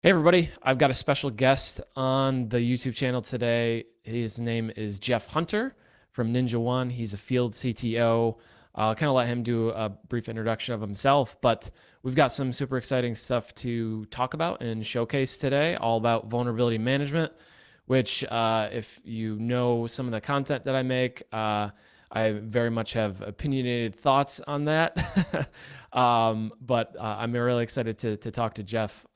Hey everybody, I've got a special guest on the YouTube channel today. His name is Jeff Hunter from NinjaOne. He's a field CTO. I'll kind of let him do a brief introduction of himself, but we've got some super exciting stuff to talk about and showcase today, all about vulnerability management, which, if you know some of the content that I make, I very much have opinionated thoughts on that. But I'm really excited to talk to Jeff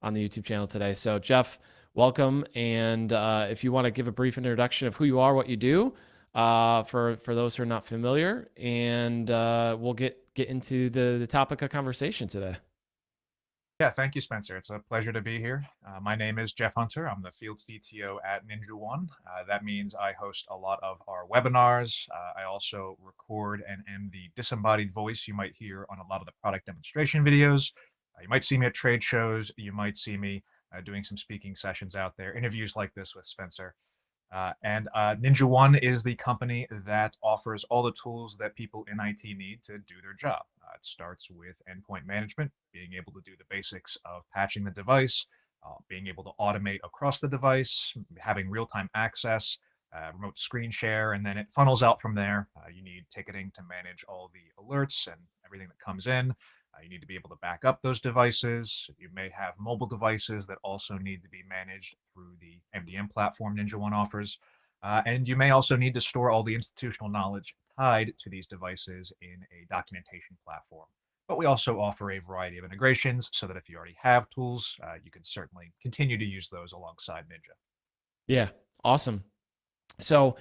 on the YouTube channel today. So, Jeff, welcome. And if you want to give a brief introduction of who you are, what you do, for those who are not familiar, and we'll get into the topic of conversation today. Yeah, thank you, Spencer. It's a pleasure to be here. My name is Jeff Hunter. I'm the field CTO at NinjaOne. That means I host a lot of our webinars. I also record and am the disembodied voice you might hear on a lot of the product demonstration videos. You might see me at trade shows. You might see me doing some speaking sessions out there, interviews like this with Spencer. And NinjaOne is the company that offers all the tools that people in IT need to do their job. It starts with endpoint management, being able to do the basics of patching the device, being able to automate across the device, having real-time access, remote screen share, and then it funnels out from there. You need ticketing to manage all the alerts and everything that comes in. You need to be able to back up those devices. You may have mobile devices that also need to be managed through the MDM platform NinjaOne offers. And you may also need to store all the institutional knowledge tied to these devices in a documentation platform. But we also offer a variety of integrations so that if you already have tools, you can certainly continue to use those alongside Ninja. Yeah, awesome. So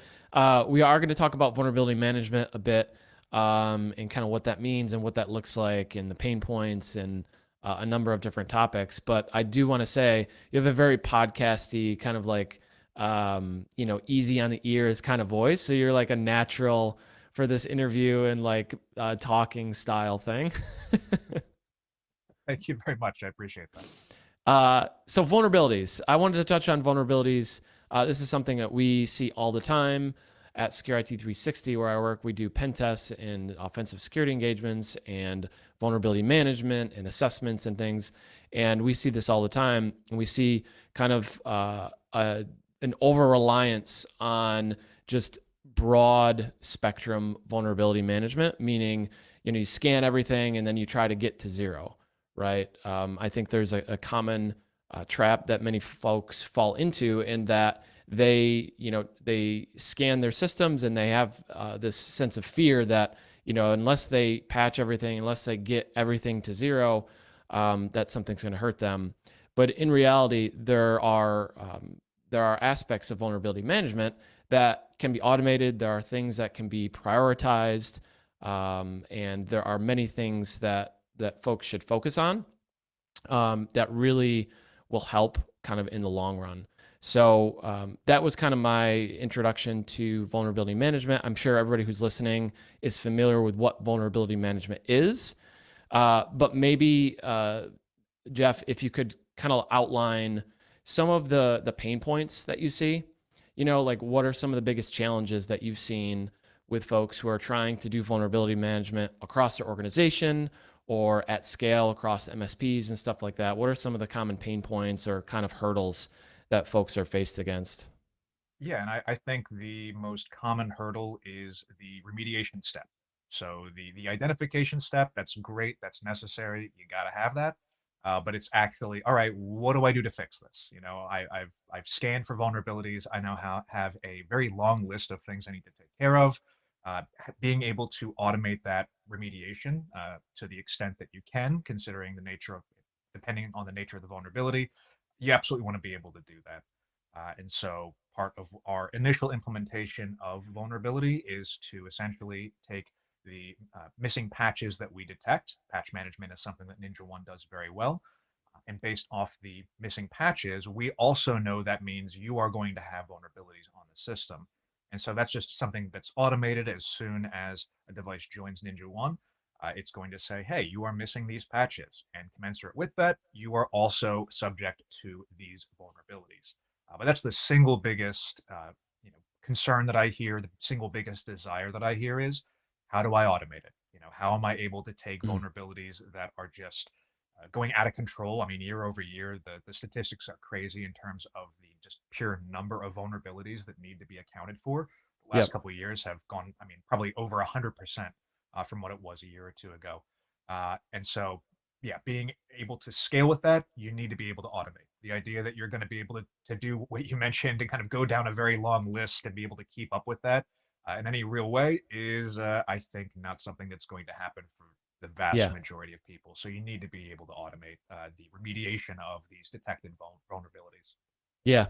we are going to talk about vulnerability management a bit, and kind of what that means and what that looks like and the pain points and a number of different topics. But I do want to say you have a very podcasty kind of like, easy on the ears kind of voice. So you're like a natural for this interview and like talking style thing. Thank you very much. I appreciate that. So vulnerabilities. I wanted to touch on vulnerabilities. This is something that we see all the time at Security 360, where I work. We do pen tests and offensive security engagements and vulnerability management and assessments and things. And we see this all the time. And we see kind of an over reliance on just broad spectrum vulnerability management, meaning you scan everything and then you try to get to zero, right? I think there's a common trap that many folks fall into, in that they scan their systems and they have this sense of fear that unless they patch everything, unless they get everything to zero, that something's going to hurt them. But in reality, there are aspects of vulnerability management that can be automated. There are things that can be prioritized, and there are many things that folks should focus on, that really will help kind of in the long run. So that was kind of my introduction to vulnerability management. I'm sure everybody who's listening is familiar with what vulnerability management is, but maybe Jeff, if you could kind of outline some of the pain points that you see, like what are some of the biggest challenges that you've seen with folks who are trying to do vulnerability management across their organization or at scale across MSPs and stuff like that? What are some of the common pain points or kind of hurdles that folks are faced against? Yeah, and I think the most common hurdle is the remediation step. So the identification step, that's great, that's necessary, you got to have that. But it's actually, all right, what do I do to fix this? I've scanned for vulnerabilities. I now have a very long list of things I need to take care of. Being able to automate that remediation to the extent that you can, considering the nature of, depending on the nature of the vulnerability, you absolutely want to be able to do that. And so part of our initial implementation of vulnerability is to essentially take the missing patches that we detect. Patch management is something that NinjaOne does very well. And based off the missing patches, we also know that means you are going to have vulnerabilities on the system. And so that's just something that's automated. As soon as a device joins NinjaOne, it's going to say, hey, you are missing these patches. And commensurate with that, you are also subject to these vulnerabilities. But that's the single biggest concern that I hear, the single biggest desire that I hear is, how do I automate it? How am I able to take Mm. vulnerabilities that are just going out of control. I mean, year over year, the statistics are crazy in terms of the just pure number of vulnerabilities that need to be accounted for. The last Yep. couple of years have gone, I mean, probably over 100% from what it was a year or two ago. And so, yeah, being able to scale with that, you need to be able to automate. The idea that you're going to be able to do what you mentioned and kind of go down a very long list and be able to keep up with that in any real way is, I think, not something that's going to happen for the vast Yeah. majority of people. So you need to be able to automate the remediation of these detected vulnerabilities. Yeah.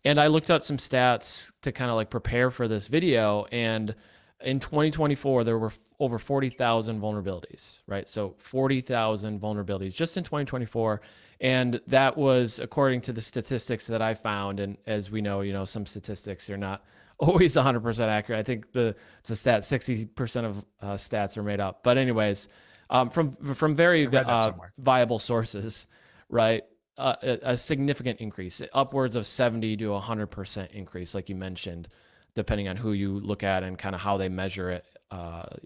And I looked up some stats to kind of like prepare for this video. And in 2024, there were over 40,000 vulnerabilities, right? So 40,000 vulnerabilities just in 2024. And that was according to the statistics that I found. And as we know, some statistics are not always 100% accurate. I think it's a stat 60% of stats are made up. But anyways, from I very read that somewhere. viable sources, right? A significant increase, upwards of 70 to 100% increase, like you mentioned, depending on who you look at and kind of how they measure it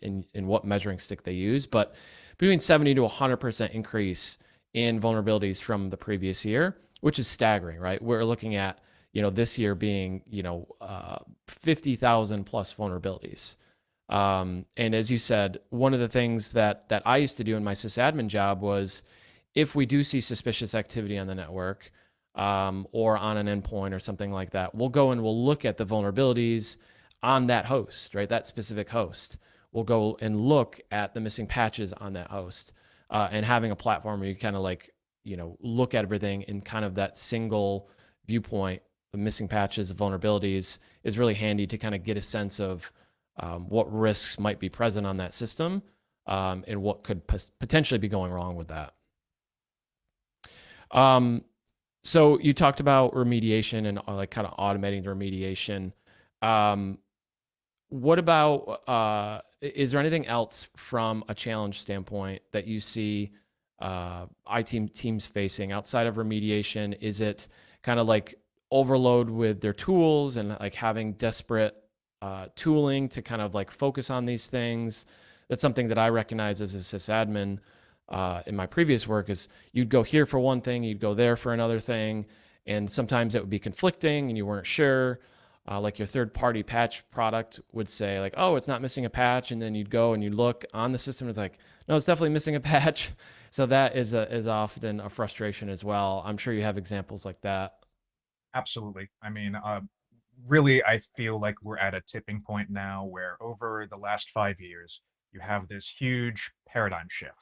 in what measuring stick they use. But between 70 to 100% increase in vulnerabilities from the previous year, which is staggering, right? We're looking at, this year being, 50,000 plus vulnerabilities. And as you said, one of the things that I used to do in my sysadmin job was if we do see suspicious activity on the network or on an endpoint or something like that, we'll go and we'll look at the vulnerabilities on that host, right? That specific host. We'll go and look at the missing patches on that host and having a platform where you kind of like, look at everything in kind of that single viewpoint of missing patches, vulnerabilities is really handy to kind of get a sense of what risks might be present on that system and what could potentially be going wrong with that. So you talked about remediation and like kind of automating the remediation. What about is there anything else from a challenge standpoint that you see IT teams facing outside of remediation? Is it kind of like overload with their tools and like having desperate tooling to kind of like focus on these things? That's something that I recognize as a sysadmin in my previous work is you'd go here for one thing, you'd go there for another thing, and sometimes it would be conflicting and you weren't sure. Like your third party patch product would say like, oh, it's not missing a patch. And then you'd go and you look on the system. It's like, no, it's definitely missing a patch. So that is often a frustration as well. I'm sure you have examples like that. Absolutely. I mean, really, I feel like we're at a tipping point now where over the last 5 years, you have this huge paradigm shift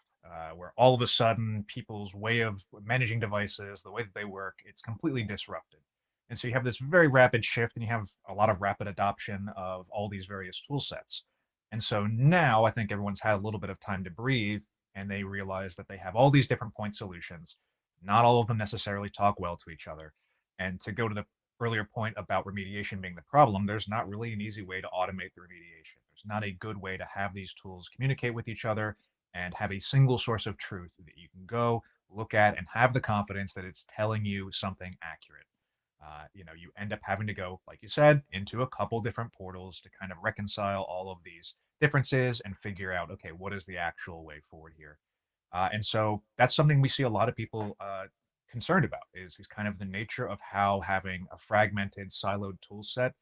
where all of a sudden people's way of managing devices, the way that they work, it's completely disrupted. And so you have this very rapid shift and you have a lot of rapid adoption of all these various tool sets. And so now I think everyone's had a little bit of time to breathe and they realize that they have all these different point solutions. Not all of them necessarily talk well to each other. And to go to the earlier point about remediation being the problem, there's not really an easy way to automate the remediation. There's not a good way to have these tools communicate with each other and have a single source of truth that you can go look at and have the confidence that it's telling you something accurate. You end up having to go, like you said, into a couple different portals to kind of reconcile all of these differences and figure out, okay, what is the actual way forward here? And so that's something we see a lot of people concerned about is kind of the nature of how having a fragmented, siloed tool set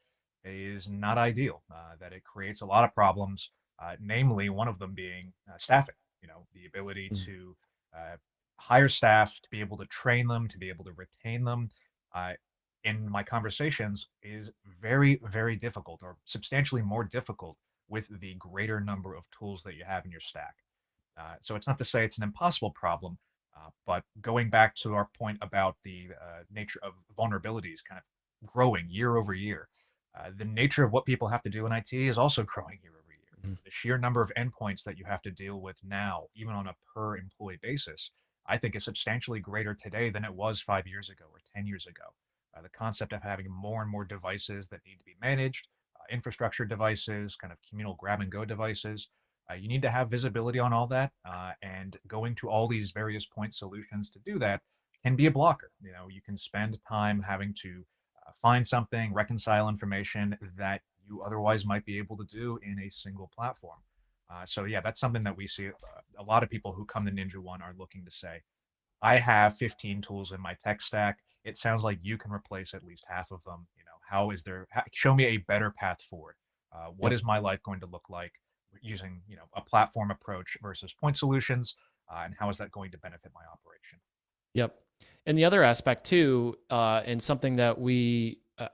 is not ideal, that it creates a lot of problems, namely one of them being staffing, the ability Mm. to uh, hire staff, to be able to train them, to be able to retain them. Uh, in my conversations is very, very difficult or substantially more difficult with the greater number of tools that you have in your stack. So it's not to say it's an impossible problem, but going back to our point about the nature of vulnerabilities kind of growing year over year, the nature of what people have to do in IT is also growing year over year. Mhm. The sheer number of endpoints that you have to deal with now, even on a per employee basis, I think is substantially greater today than it was 5 years ago or 10 years ago. The concept of having more and more devices that need to be managed, infrastructure devices, kind of communal grab and go devices, you need to have visibility on all that, and going to all these various point solutions to do that can be a blocker. You can spend time having to find something, reconcile information that you otherwise might be able to do in a single platform. So yeah, that's something that we see a lot of people who come to NinjaOne are looking to say. I have 15 tools in my tech stack. It sounds like you can replace at least half of them. How is there, show me a better path forward. What Yep. is my life going to look like using, a platform approach versus point solutions? And how is that going to benefit my operation? Yep. And the other aspect too, and something that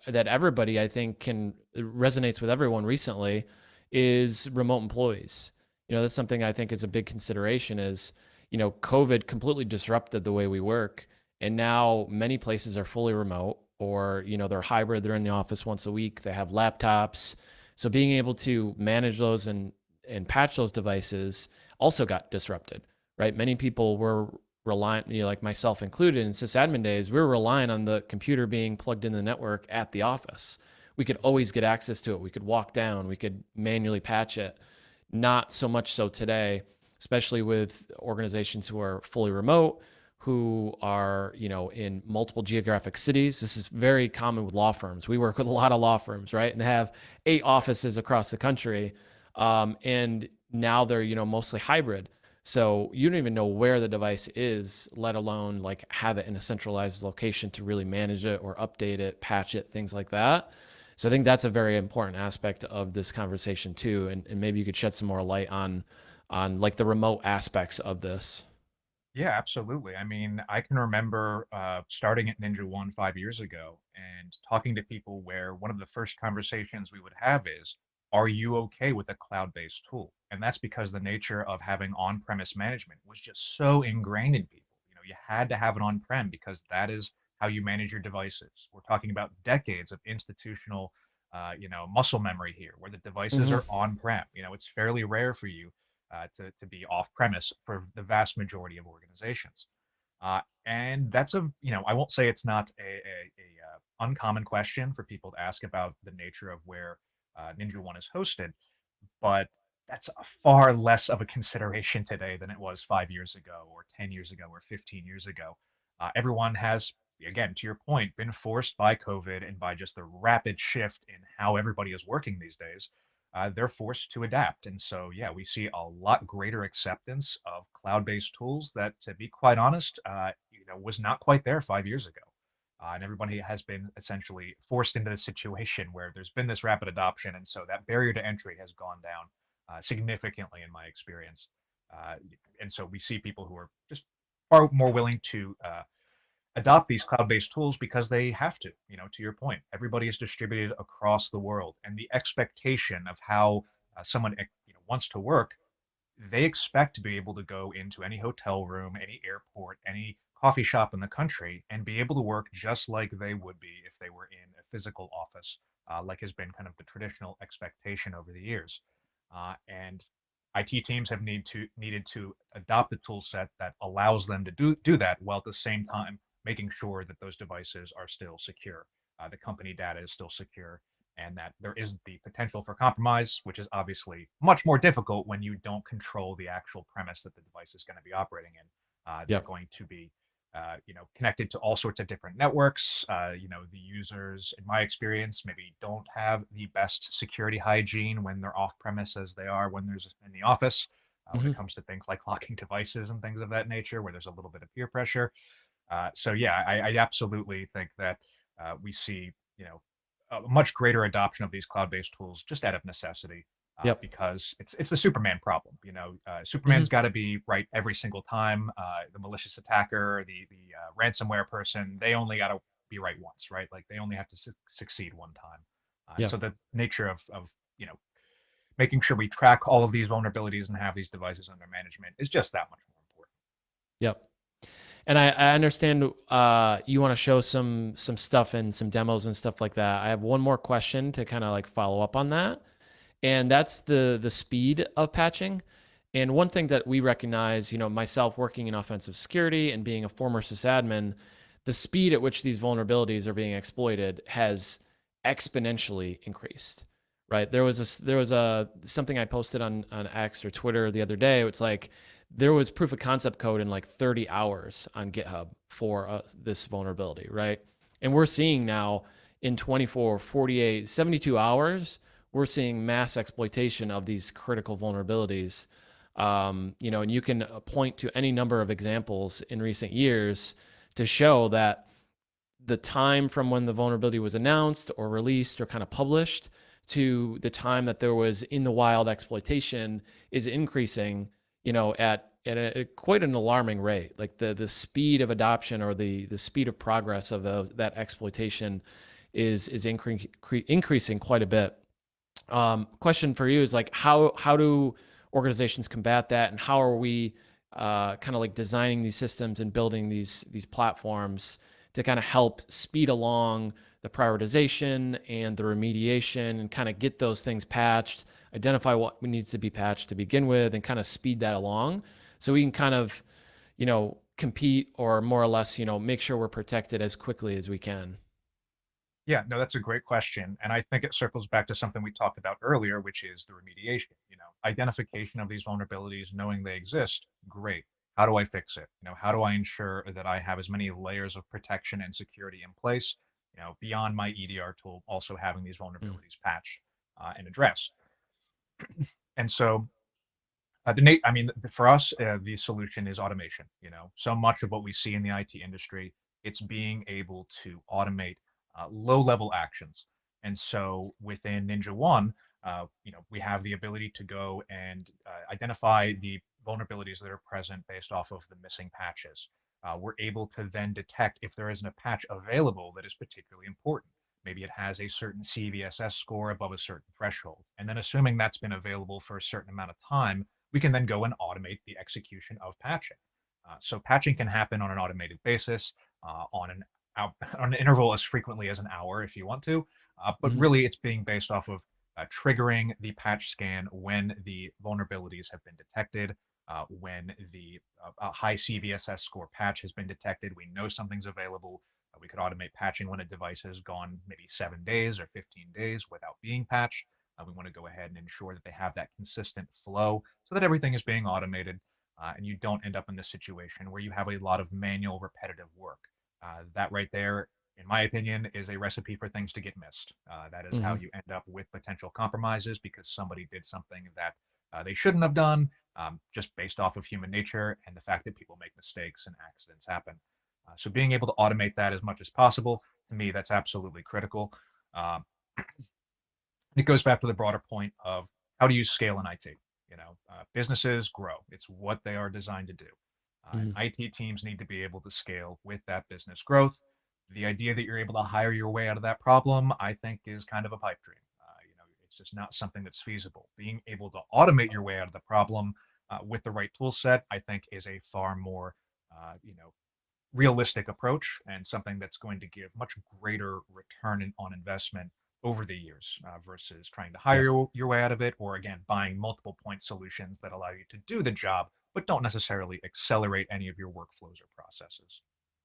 that everybody I think can resonates with everyone recently is remote employees. That's something I think is a big consideration is, COVID completely disrupted the way we work. And now many places are fully remote or, they're hybrid, they're in the office once a week, they have laptops. So being able to manage those and patch those devices also got disrupted, right? Many people were reliant, like myself included in sysadmin days, we were relying on the computer being plugged in the network at the office. We could always get access to it. We could walk down, we could manually patch it. Not so much so today, especially with organizations who are fully remote, who are, in multiple geographic cities. This is very common with law firms. We work with a lot of law firms, right? And they have 8 offices across the country. And now they're, mostly hybrid. So you don't even know where the device is, let alone like have it in a centralized location to really manage it or update it, patch it, things like that. So I think that's a very important aspect of this conversation too. And maybe you could shed some more light on like the remote aspects of this. Yeah, absolutely. I mean, I can remember starting at NinjaOne 5 years ago and talking to people where one of the first conversations we would have is, are you okay with a cloud-based tool? And that's because the nature of having on-premise management was just so ingrained in people. You had to have it on-prem because that is how you manage your devices. We're talking about decades of institutional, muscle memory here, where the devices Hmm. are on-prem. It's fairly rare for you to be off premise for the vast majority of organizations. And that's I won't say it's not a uncommon question for people to ask about the nature of where NinjaOne is hosted, but that's a far less of a consideration today than it was 5 years ago, or 10 years ago, or 15 years ago. Everyone has, again, to your point, been forced by COVID and by just the rapid shift in how everybody is working these days. They're forced to adapt. And so, yeah, we see a lot greater acceptance of cloud based tools that, to be quite honest, was not quite there 5 years ago. And everybody has been essentially forced into this situation where there's been this rapid adoption. And so that barrier to entry has gone down significantly in my experience. Uh, and so we see people who are just far more willing to adopt these cloud-based tools because they have to. To your point, everybody is distributed across the world, and the expectation of how someone wants to work, they expect to be able to go into any hotel room, any airport, any coffee shop in the country and be able to work just like they would be if they were in a physical office, like has been kind of the traditional expectation over the years. And IT teams have needed to adopt a tool set that allows them to do that, while at the same time making sure that those devices are still secure, the company data is still secure, and that there isn't the potential for compromise, which is obviously much more difficult when you don't control the actual premise that the device is going to be operating in. They're Yep. going to be, connected to all sorts of different networks. The users, in my experience, maybe don't have the best security hygiene when they're off premise as they are when there's in the office. When Hmm. it comes to things like locking devices and things of that nature, where there's a little bit of peer pressure. So yeah, I absolutely think that we see a much greater adoption of these cloud-based tools just out of necessity, Yep. because it's the Superman problem. Hmm. Superman's got to be right every single time. The malicious attacker, the ransomware person, they only got to be right once, right? Like they only have to succeed one time. And Yep. so the nature of making sure we track all of these vulnerabilities and have these devices under management is just that much more important. Yep. And I understand you want to show some stuff and some demos and stuff like that. I have one more question to kind of like follow up on that, and that's the speed of patching. And one thing that we recognize, myself working in offensive security and being a former sysadmin, the speed at which these vulnerabilities are being exploited has exponentially increased. Right? There was a something I posted on X or Twitter the other day. It's like there was proof of concept code in like 30 hours on GitHub for this vulnerability, right? And we're seeing now in 24, 48, 72 hours, we're seeing mass exploitation of these critical vulnerabilities. And you can point to any number of examples in recent years to show that the time from when the vulnerability was announced or released or kind of published to the time that there was in the wild exploitation is increasing, at quite an alarming rate. Like the speed of adoption or the speed of progress of that exploitation is increasing quite a bit. Question for you is like how do organizations combat that, and how are we kind of like designing these systems and building these platforms to kind of help speed along the prioritization and the remediation and kind of get those things patched, identify what needs to be patched to begin with, and kind of speed that along so we can kind of, compete or more or less, make sure we're protected as quickly as we can. Yeah, no, that's a great question. And I think it circles back to something we talked about earlier, which is the remediation. Identification of these vulnerabilities, knowing they exist, great. How do I fix it? How do I ensure that I have as many layers of protection and security in place, beyond my EDR tool, also having these Mm. vulnerabilities patched and addressed. And so for us, the solution is automation. So much of what we see in the IT industry, it's being able to automate low-level actions. And so within NinjaOne, we have the ability to go and identify the vulnerabilities that are present based off of the missing patches. We're able to then detect if there isn't a patch available that is particularly important. Maybe it has a certain CVSS score above a certain threshold. And then assuming that's been available for a certain amount of time, we can then go and automate the execution of patching. So patching can happen on an automated basis, on an interval as frequently as an hour if you want to, but Mhm. really it's being based off of triggering the patch scan when the vulnerabilities have been detected. When the high CVSS score patch has been detected, we know something's available. We could automate patching when a device has gone maybe 7 days or 15 days without being patched. We want to go ahead and ensure that they have that consistent flow so that everything is being automated, and you don't end up in this situation where you have a lot of manual repetitive work. That right there, in my opinion, is a recipe for things to get missed. That is how Mhm. you end up with potential compromises because somebody did something that they shouldn't have done, just based off of human nature and the fact that people make mistakes and accidents happen. So being able to automate that as much as possible, to me, that's absolutely critical. Um, it goes back to the broader point of how do you scale in IT? Businesses grow. It's what they are designed to do. And Mhm. IT teams need to be able to scale with that business growth. The idea that you're able to hire your way out of that problem, I think, is kind of a pipe dream. It's just not something that's feasible. Being able to automate your way out of the problem with the right tool set, I think, is a far more, realistic approach and something that's going to give much greater return on investment over the years versus trying to hire Yep. your way out of it, or again buying multiple point solutions that allow you to do the job but don't necessarily accelerate any of your workflows or processes.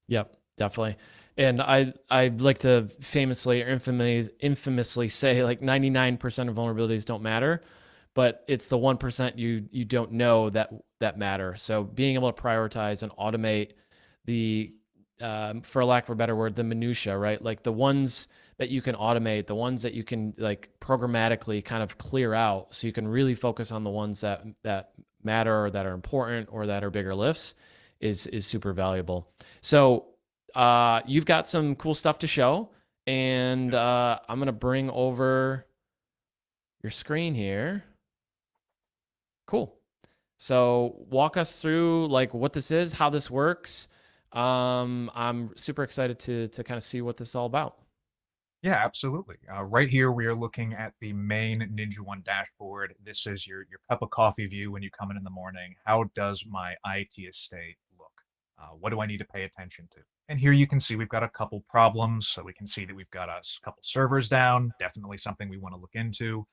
Yep, definitely. And I like to famously or infamously say like 99% of vulnerabilities don't matter, but it's the 1% you don't know that matter. So being able to prioritize and automate the for lack of a better word, the minutia, right? Like the ones that you can automate, the ones that you can like programmatically kind of clear out so you can really focus on the ones that matter or that are important or that are bigger lifts is super valuable. So you've got some cool stuff to show, and I'm gonna bring over your screen here. Cool. So walk us through like what this is, how this works. I'm super excited to kind of see what this is all about. Yeah, absolutely. Right here, we are looking at the main NinjaOne dashboard. This is your cup of coffee view when you come in the morning. How does my IT estate look? What do I need to pay attention to? And here you can see we've got a couple problems. So we can see that we've got a couple servers down, definitely something we want to look into.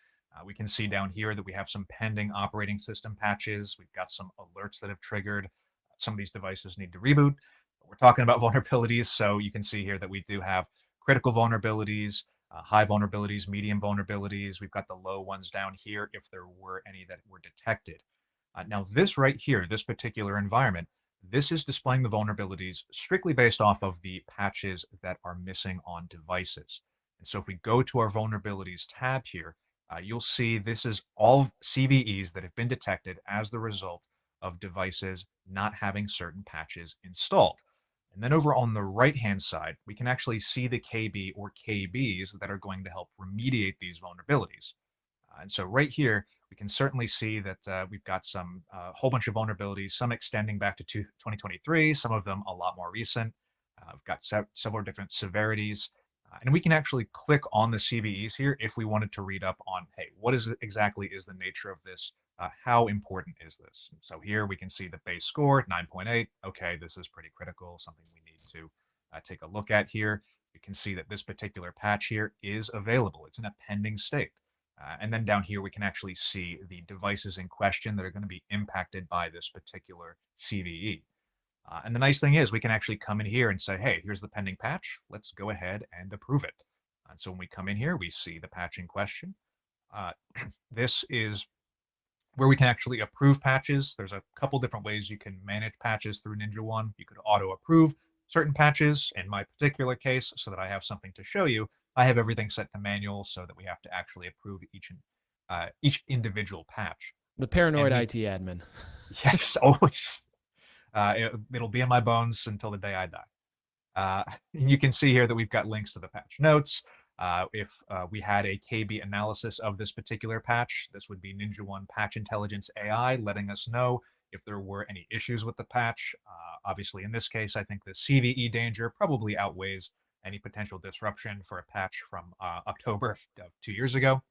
We can see down here that we have some pending operating system patches. We've got some alerts that have triggered. Some of these devices need to reboot. We're talking about vulnerabilities, so you can see here that we do have critical vulnerabilities, high vulnerabilities, medium vulnerabilities. We've got the low ones down here if there were any that were detected. Now, this right here, this particular environment, this is displaying the vulnerabilities strictly based off of the patches that are missing on devices. And so if we go to our vulnerabilities tab here, you'll see this is all CVEs that have been detected as the result of devices not having certain patches installed. And then over on the right-hand side, we can actually see the KB or KBs that are going to help remediate these vulnerabilities. And so right here, we can certainly see that we've got some whole bunch of vulnerabilities, some extending back to 2023, some of them a lot more recent. We've got several different severities. And we can actually click on the CVEs here if we wanted to read up on, hey, what is exactly is the nature of this? How important is this? So here we can see the base score, 9.8. Okay, this is pretty critical, something we need to take a look at here. We can see that this particular patch here is available. It's in a pending state. And then down here, we can actually see the devices in question that are going to be impacted by this particular CVE. And the nice thing is we can actually come in here and say, hey, here's the pending patch. Let's go ahead and approve it. And so when we come in here, we see the patch in question. Uh, this is where we can actually approve patches. There's a couple different ways you can manage patches through NinjaOne. You could auto approve certain patches. In my particular case, so that I have something to show you, I have everything set to manual so that we have to actually approve each individual patch. The And paranoid we, IT admin. yes, always. It'll be in my bones until the day I die. You can see here that we've got links to the patch notes. If we had a KB analysis of this particular patch, this would be NinjaOne Patch Intelligence AI letting us know if there were any issues with the patch. Obviously, in this case, I think the CVE danger probably outweighs any potential disruption for a patch from October of 2 years ago.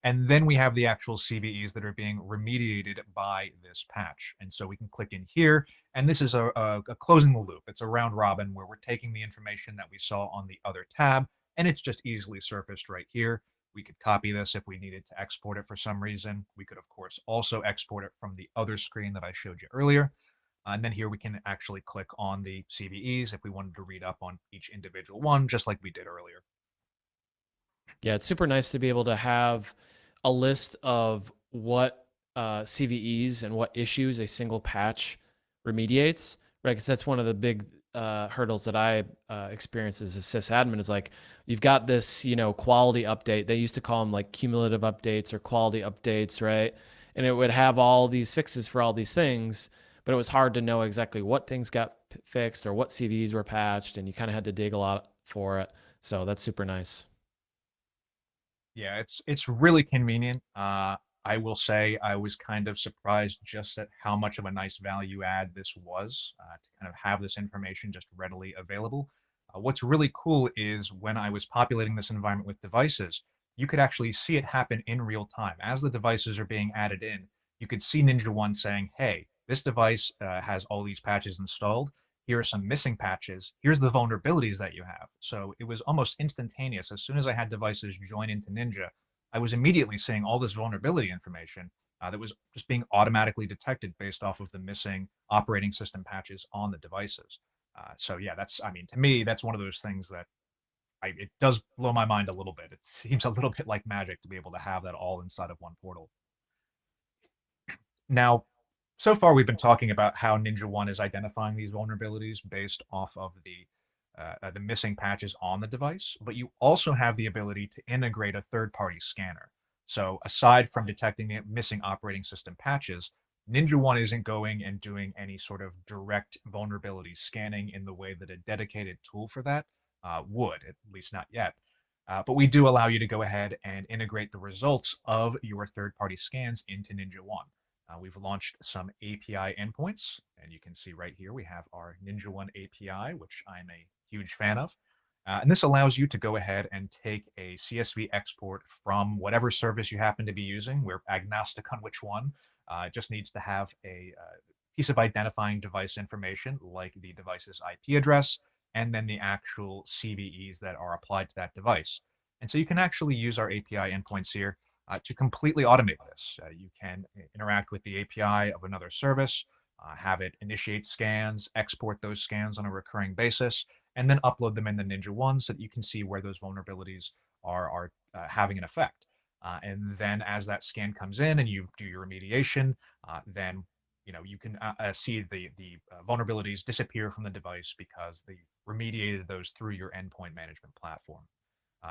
And then we have the actual CVEs that are being remediated by this patch. And so we can click in here, and this is a closing the loop. It's a round robin where we're taking the information that we saw on the other tab, and it's just easily surfaced right here. We could copy this if we needed to export it for some reason. We could, of course, also export it from the other screen that I showed you earlier. And then here we can actually click on the CVEs if we wanted to read up on each individual one, just like we did earlier. Yeah, it's super nice to be able to have a list of what CVEs and what issues a single patch remediates, right? Because that's one of the big hurdles that I experience as a sysadmin is like, you've got this, quality update. They used to call them like cumulative updates or quality updates, right? And it would have all these fixes for all these things, but it was hard to know exactly what things got fixed or what CVEs were patched, and you kind of had to dig a lot for it. So that's super nice. Yeah, it's really convenient. I will say I was kind of surprised just at how much of a nice value add this was to kind of have this information just readily available. What's really cool is when I was populating this environment with devices, you could actually see it happen in real time. As the devices are being added in, you could see NinjaOne saying, hey, this device has all these patches installed. Here are some missing patches. Here's the vulnerabilities that you have. So it was almost instantaneous. As soon as I had devices join into Ninja, I was immediately seeing all this vulnerability information that was just being automatically detected based off of the missing operating system patches on the devices. So yeah, I mean, to me, that's one of those things that it does blow my mind a little bit. It seems a little bit like magic to be able to have that all inside of one portal. Now, so far we've been talking about how NinjaOne is identifying these vulnerabilities based off of the missing patches on the device, but you also have the ability to integrate a third-party scanner. So aside from detecting the missing operating system patches, NinjaOne isn't going and doing any sort of direct vulnerability scanning in the way that a dedicated tool for that would, at least not yet. But we do allow you to go ahead and integrate the results of your third-party scans into NinjaOne. We've launched some API endpoints, and you can see right here we have our NinjaOne API, which I'm a huge fan of. And this allows you to go ahead and take a CSV export from whatever service you happen to be using. We're agnostic on which one. It just needs to have a piece of identifying device information, like the device's IP address, and then the actual CVEs that are applied to that device. And so you can actually use our API endpoints here to completely automate this. You can interact with the API of another service, have it initiate scans, export those scans on a recurring basis, and then upload them in the NinjaOne so that you can see where those vulnerabilities are having an effect. And then as that scan comes in and you do your remediation, then you can see the vulnerabilities disappear from the device because they remediated those through your endpoint management platform.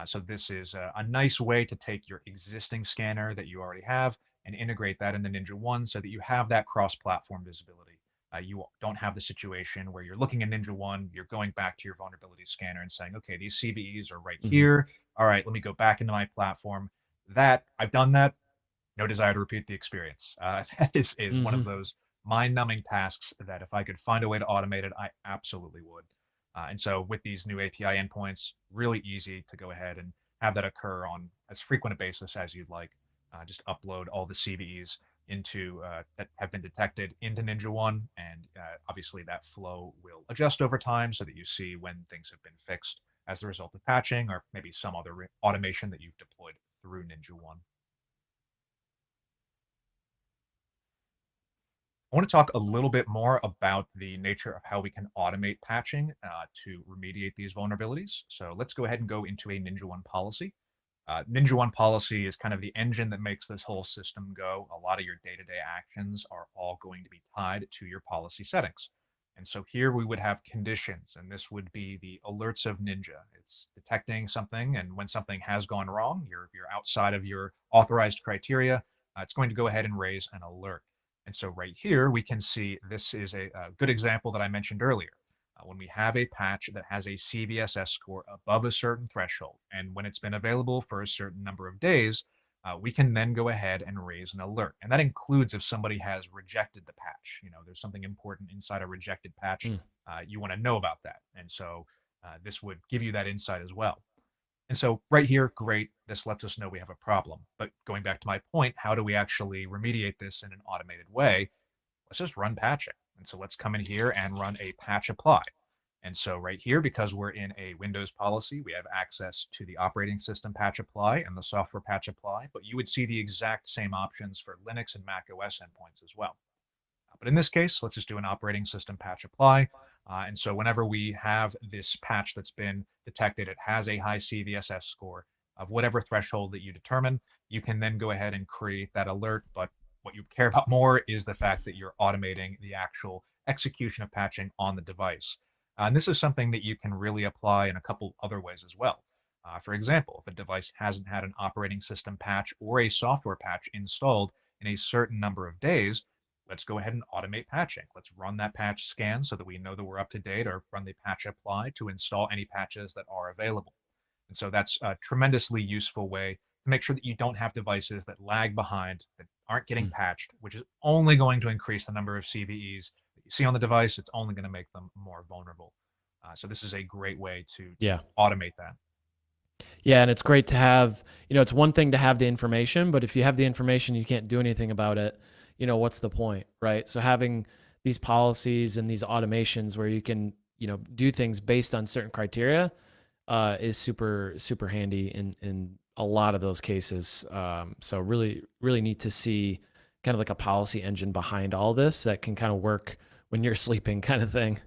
So this is a nice way to take your existing scanner that you already have and integrate that in the NinjaOne so that you have that cross-platform visibility. You don't have the situation where you're looking at NinjaOne, you're going back to your vulnerability scanner and saying, okay, these CVEs are right Hmm. here. All right, let me go back into my platform. That I've done that. No desire to repeat the experience. That is one of Hmm. those mind-numbing tasks that if I could find a way to automate it, I absolutely would. And so with these new API endpoints, really easy to go ahead and have that occur on as frequent a basis as you'd like. Just upload all the CVEs into that have been detected into NinjaOne, and obviously that flow will adjust over time so that you see when things have been fixed as the result of patching or maybe some other automation that you've deployed through NinjaOne. I want to talk a little bit more about the nature of how we can automate patching to remediate these vulnerabilities. So let's go ahead and go into a NinjaOne policy. NinjaOne policy is kind of the engine that makes this whole system go. A lot of your day-to-day actions are all going to be tied to your policy settings. And so here we would have conditions, and this would be the alerts of Ninja. It's detecting something, and when something has gone wrong, you're outside of your authorized criteria, it's going to go ahead and raise an alert. And so right here, we can see this is a good example that I mentioned earlier. When we have a patch that has a CVSS score above a certain threshold, and when it's been available for a certain number of days, we can then go ahead and raise an alert. And that includes if somebody has rejected the patch. You know, there's something important inside a rejected patch. Mm. You want to know about that. And so this would give you that insight as well. And so right here, great. This lets us know we have a problem. But going back to my point, how do we actually remediate this in an automated way? Let's just run patching. And so let's come in here and run a patch apply. And so right here, because we're in a Windows policy, we have access to the operating system patch apply and the software patch apply, but you would see the exact same options for Linux and Mac OS endpoints as well. But in this case, let's just do an operating system patch apply. And so whenever we have this patch that's been detected, it has a high CVSS score of whatever threshold that you determine. You can then go ahead and create that alert. But what you care about more is the fact that you're automating the actual execution of patching on the device. And this is something that you can really apply in a couple other ways as well. For example, if a device hasn't had an operating system patch or a software patch installed in a certain number of days, let's go ahead and automate patching. Let's run that patch scan so that we know that we're up to date, or run the patch apply to install any patches that are available. And so that's a tremendously useful way to make sure that you don't have devices that lag behind, that aren't getting Mm. patched, which is only going to increase the number of CVEs that you see on the device. It's only going to make them more vulnerable. So this is a great way to Yeah. automate that. Yeah, and it's great to have, it's one thing to have the information, but if you have the information, you can't do anything about it, what's the point, right? So having these policies and these automations where you can, do things based on certain criteria is super, super handy in a lot of those cases. So really, really neat to see kind of like a policy engine behind all this that can kind of work when you're sleeping kind of thing.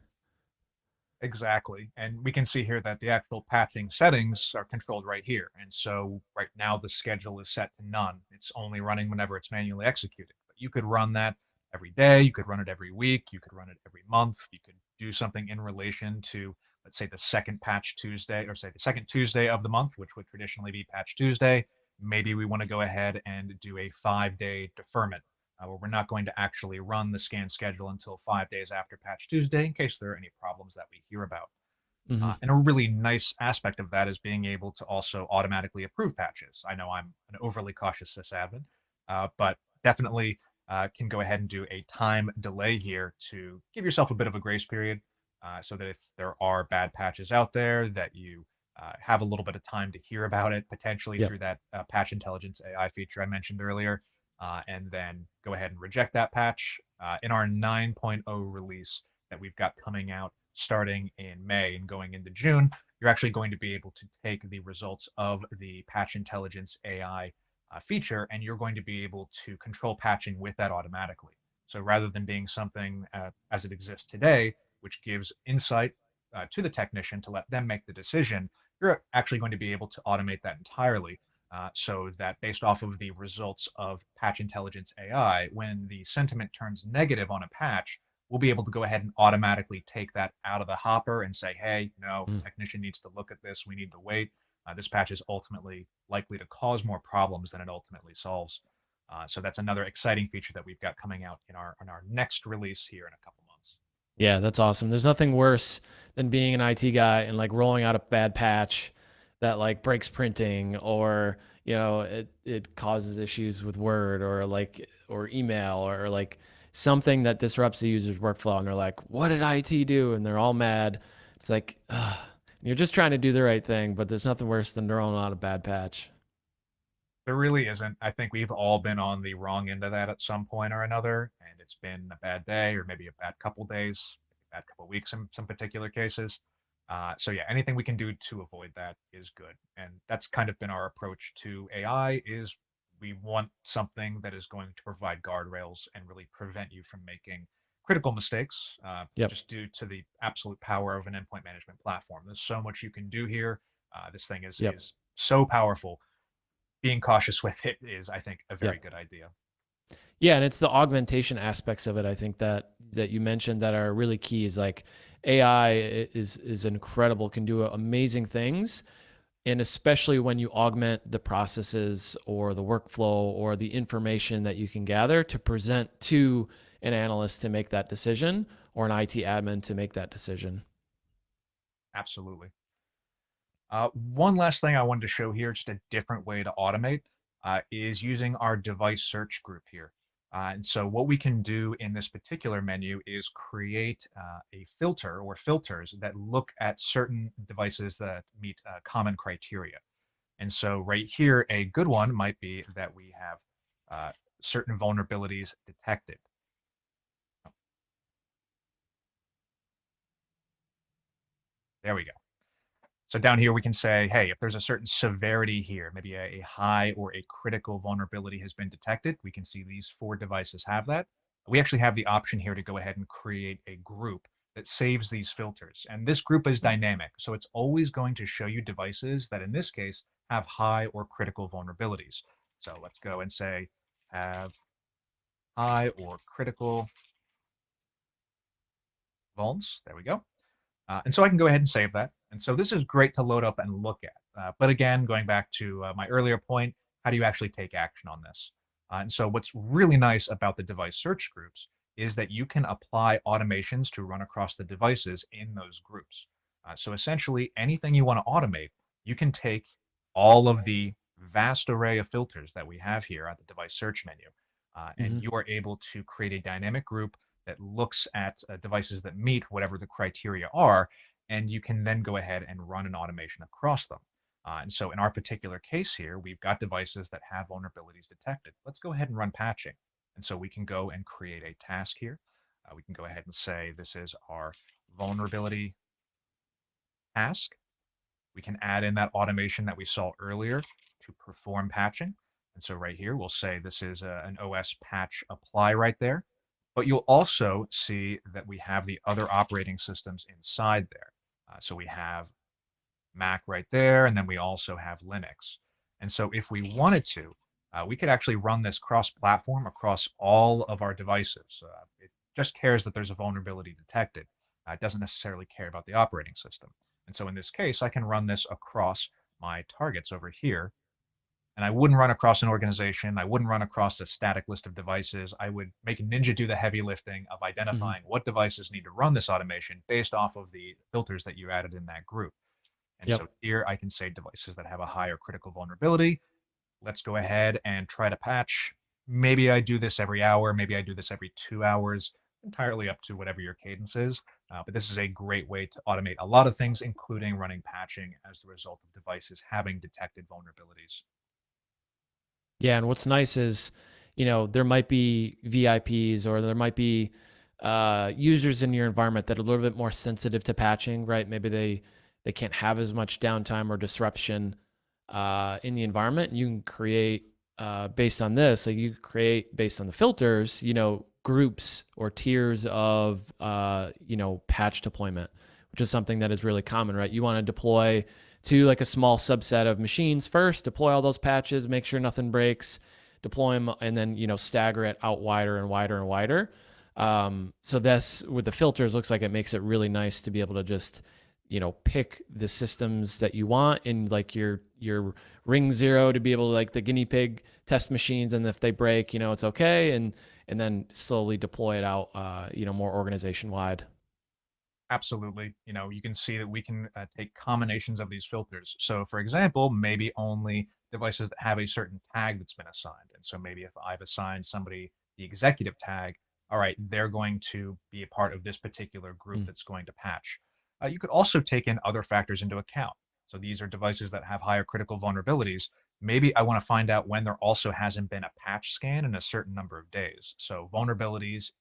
Exactly. And we can see here that the actual patching settings are controlled right here. And so right now the schedule is set to none. It's only running whenever it's manually executed. But you could run that every day. You could run it every week. You could run it every month. You could do something in relation to, let's say, the second patch Tuesday, or say the second Tuesday of the month, which would traditionally be Patch Tuesday. Maybe we want to go ahead and do a 5-day deferment where we're not going to actually run the scan schedule until 5 days after Patch Tuesday in case there are any problems that we hear about. Hmm. And a really nice aspect of that is being able to also automatically approve patches. I know I'm an overly cautious sysadmin, but definitely can go ahead and do a time delay here to give yourself a bit of a grace period so that if there are bad patches out there, that you have a little bit of time to hear about it, potentially Yep. through that patch intelligence AI feature I mentioned earlier, and then go ahead and reject that patch. In our 9.0 release that we've got coming out starting in May and going into June, you're actually going to be able to take the results of the patch intelligence AI feature, and you're going to be able to control patching with that automatically. So rather than being something as it exists today, which gives insight to the technician to let them make the decision, you're actually going to be able to automate that entirely. So that based off of the results of patch intelligence AI, when the sentiment turns negative on a patch, we'll be able to go ahead and automatically take that out of the hopper and say, hey, no, Mm. technician needs to look at this. We need to wait. This patch is ultimately likely to cause more problems than it ultimately solves. So that's another exciting feature that we've got coming out in our next release here in a couple months. Yeah, that's awesome. There's nothing worse than being an IT guy and like rolling out a bad patch that like breaks printing, or it causes issues with Word or like or email, or like something that disrupts the user's workflow, and they're like, "What did IT do?" And they're all mad. It's like, ugh. You're just trying to do the right thing, but there's nothing worse than rolling out a bad patch. There really isn't. I think we've all been on the wrong end of that at some point or another, and it's been a bad day or maybe a bad couple days, a bad couple weeks in some particular cases. So yeah, anything we can do to avoid that is good, and that's kind of been our approach to AI. Is we want something that is going to provide guardrails and really prevent you from making critical mistakes, Yep. just due to the absolute power of an endpoint management platform. There's so much you can do here. This thing is Yep. is so powerful. Being cautious with it is, I think, a very Yep. good idea. Yeah, and it's the augmentation aspects of it, I think, that you mentioned that are really key. Is like AI is incredible, can do amazing things, and especially when you augment the processes or the workflow or the information that you can gather to present to an analyst to make that decision, or an IT admin to make that decision. Absolutely. One last thing I wanted to show here, just a different way to automate, is using our device search group here. And so what we can do in this particular menu is create a filter or filters that look at certain devices that meet common criteria. And so right here, a good one might be that we have certain vulnerabilities detected. There we go. So down here, we can say, hey, if there's a certain severity here, maybe a high or a critical vulnerability has been detected, we can see these 4 devices have that. We actually have the option here to go ahead and create a group that saves these filters. And this group is dynamic. So it's always going to show you devices that, in this case, have high or critical vulnerabilities. So let's go and say, have high or critical vulns. There we go. And so I can go ahead and save that. And so this is great to load up and look at. But again, going back to my earlier point, how do you actually take action on this? And so what's really nice about the device search groups is that you can apply automations to run across the devices in those groups. So essentially, anything you want to automate, you can take all of the vast array of filters that we have here at the device search menu, and Hmm. you are able to create a dynamic group that looks at devices that meet whatever the criteria are, and you can then go ahead and run an automation across them. And so in our particular case here, we've got devices that have vulnerabilities detected. Let's go ahead and run patching. And so we can go and create a task here. We can go ahead and say this is our vulnerability task. We can add in that automation that we saw earlier to perform patching. And so right here, we'll say this is an OS patch apply right there. But you'll also see that we have the other operating systems inside there. So we have Mac right there, and then we also have Linux. And so if we wanted to, we could actually run this cross-platform across all of our devices. It just cares that there's a vulnerability detected. It doesn't necessarily care about the operating system. And so in this case, I can run this across my targets over here, and I wouldn't run across an organization. I wouldn't run across a static list of devices. I would make Ninja do the heavy lifting of Hmm. identifying what devices need to run this automation based off of the filters that you added in that group. And Yep. so here I can say devices that have a higher critical vulnerability. Let's go ahead and try to patch. Maybe I do this every hour. Maybe I do this every 2 hours, entirely up to whatever your cadence is. But this is a great way to automate a lot of things, including running patching as the result of devices having detected vulnerabilities. Yeah, and what's nice is, there might be VIPs, or there might be users in your environment that are a little bit more sensitive to patching, right? Maybe they can't have as much downtime or disruption in the environment. You can create based on this, like you create based on the filters, groups or tiers of patch deployment, which is something that is really common, right? You want to deploy to like a small subset of machines first, deploy all those patches, make sure nothing breaks, deploy them, and then stagger it out wider and wider and wider. So this with the filters looks like it makes it really nice to be able to just pick the systems that you want in like your ring zero to be able to like the guinea pig test machines, and if they break, it's okay, and then slowly deploy it out, more organization wide. Absolutely. You can see that we can take combinations of these filters. So, for example, maybe only devices that have a certain tag that's been assigned. And so maybe if I've assigned somebody the executive tag, all right, they're going to be a part of this particular group Mm. that's going to patch. You could also take in other factors into account. So these are devices that have higher critical vulnerabilities. Maybe I want to find out when there also hasn't been a patch scan in a certain number of days. So vulnerabilities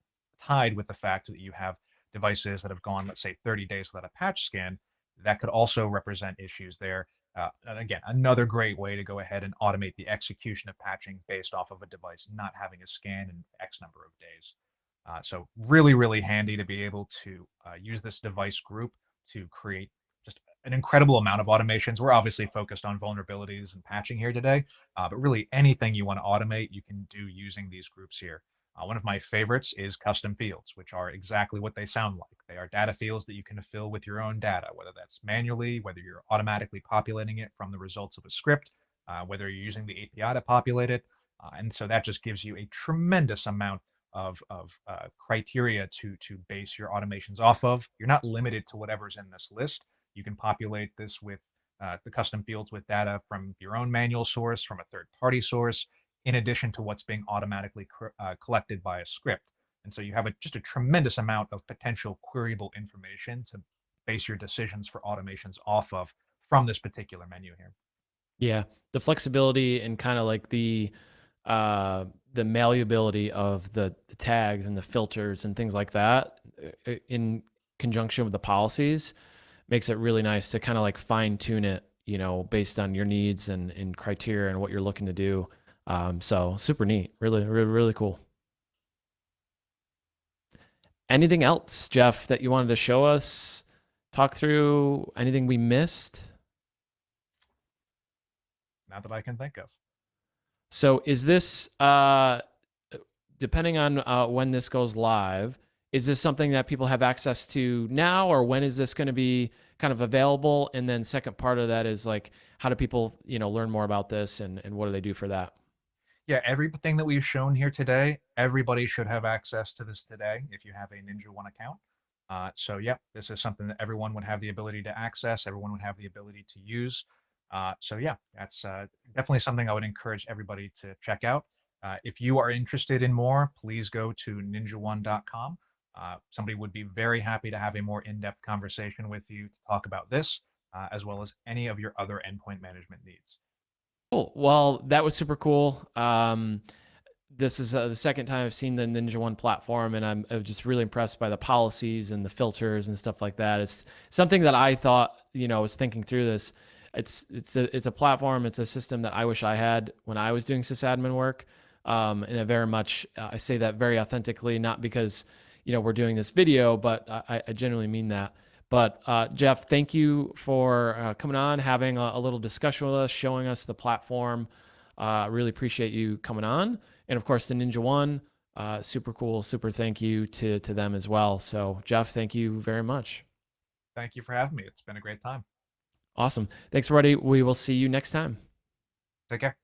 tied with the fact that you have devices that have gone, let's say, 30 days without a patch scan, that could also represent issues there. And again, another great way to go ahead and automate the execution of patching based off of a device not having a scan in X number of days. So really, really handy to be able to use this device group to create just an incredible amount of automations. We're obviously focused on vulnerabilities and patching here today, but really anything you want to automate, you can do using these groups here. One of my favorites is custom fields, which are exactly what they sound like. They are data fields that you can fill with your own data, whether that's manually, whether you're automatically populating it from the results of a script, whether you're using the API to populate it. And so that just gives you a tremendous amount of criteria to base your automations off of. You're not limited to whatever's in this list. You can populate this with the custom fields with data from your own manual source, from a third party source, in addition to what's being automatically collected by a script. And so you have just a tremendous amount of potential queryable information to base your decisions for automations off of from this particular menu here. Yeah, the flexibility and kind of like the malleability of the tags and the filters and things like that, in conjunction with the policies, makes it really nice to kind of like fine tune it, based on your needs and criteria and what you're looking to do. So super neat, really, really, really cool. Anything else, Jeff, that you wanted to show us, talk through, anything we missed? Not that I can think of. So is this, depending on when this goes live, is this something that people have access to now, or when is this going to be kind of available? And then second part of that is like, how do people, learn more about this, and what do they do for that? Yeah, everything that we've shown here today, everybody should have access to this today if you have a NinjaOne account. So, yeah, this is something that everyone would have the ability to access, everyone would have the ability to use. So, yeah, that's definitely something I would encourage everybody to check out. If you are interested in more, please go to ninjaone.com. Somebody would be very happy to have a more in depth conversation with you to talk about this, as well as any of your other endpoint management needs. Cool. Well, that was super cool. This is the second time I've seen the NinjaOne platform, and I'm just really impressed by the policies and the filters and stuff like that. It's something that I thought, I was thinking through this. It's a platform. It's a system that I wish I had when I was doing sysadmin work. And I very much, I say that very authentically, not because we're doing this video, but I genuinely mean that. But Jeff, thank you for coming on, having a little discussion with us, showing us the platform. Really appreciate you coming on, and of course the NinjaOne. Super cool. Super thank you to them as well. So Jeff, thank you very much. Thank you for having me. It's been a great time. Awesome. Thanks, everybody. We will see you next time. Take care.